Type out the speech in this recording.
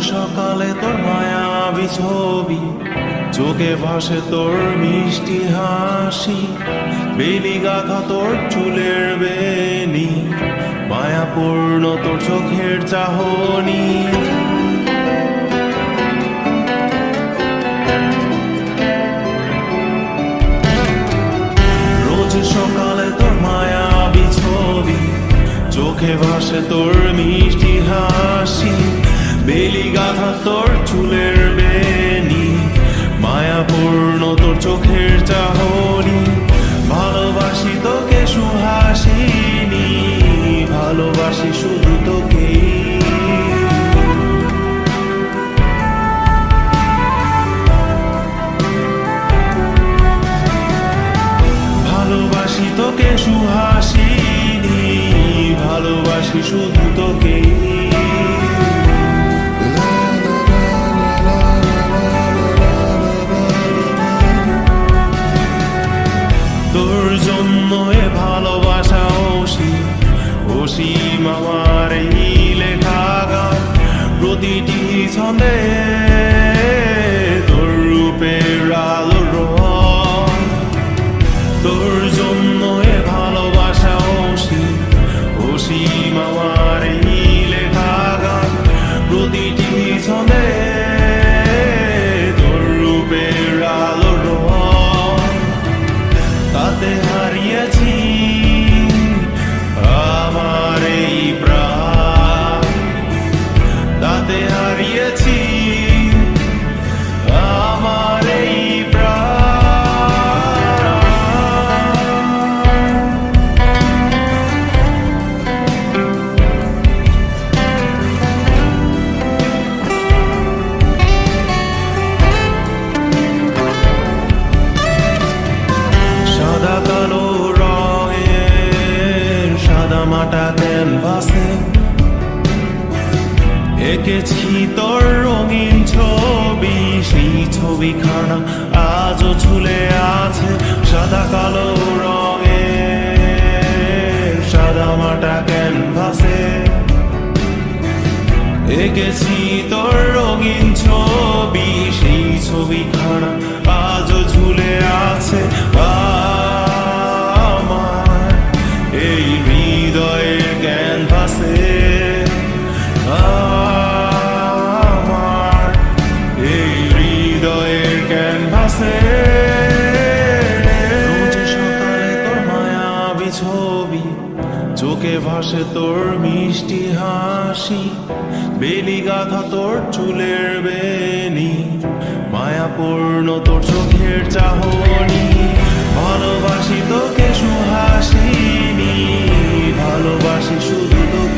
সকালে তোর মায়াবী ছবি, চোখে ভাসে তোর মিষ্টি হাসি, বেলি গাথা তোর চুলের বেনি, মায়াপূর্ণ তোর চোখের চাহনি। রোজ সকালে তোর মায়াবী ছবি, চোখে ভাসে তোর মিষ্টি হাসি, বেলি গাথা তোর চুলের বেনি, মায়াপূর্ণ তোর চোখের চাহনি। ভালোবাসি তোকে সুহাসিনী, ভালোবাসি শুধু তোকে। ভালোবাসি তোকে সুহাসিনী, ভালোবাসি শুধু তোকে। তোর জন্য এ ভালোবাসা অসীম আমার এই লেখা গান, প্রতিটি ছন্দে তোর রূপের আলো রং। তোর জন্য এ ভালোবাসা অসীম আমার এই লেখা গান, প্রতিটি ছন্দে তোর রূপের আলো রং। তাতে হারিয়েছি আমার এই প্রাণ, তাতে হারিয়েছি আমার এই সাদা কালো রঙের সাদামাটা ক্যানভাসে এঁকেছি তোর রঙিন ছবি, সেই ছবিখানা আজও ঝুলে আছে। সাদা কালো রঙের সাদামাটা ক্যানভাসে এঁকেছি তোর রঙিন ছবি, সেই ছবিখানা আজও ঝুলে আছে আমার এই হৃদয়ের ক্যানভাসে। আমার এই হৃদয়ের ক্যানভাসে। রোজ সকালে তোর মায়াবী ছবি, চোখে ভাসে তোর মিষ্টি হাসি, বেলি গাথা তোর চুলের বেনি, মায়াপূর্ণ তোর চোখের চাহনি। ভালোবাসি তোকে সুহাসিনী, ভালোবাসি শুধু তোকে।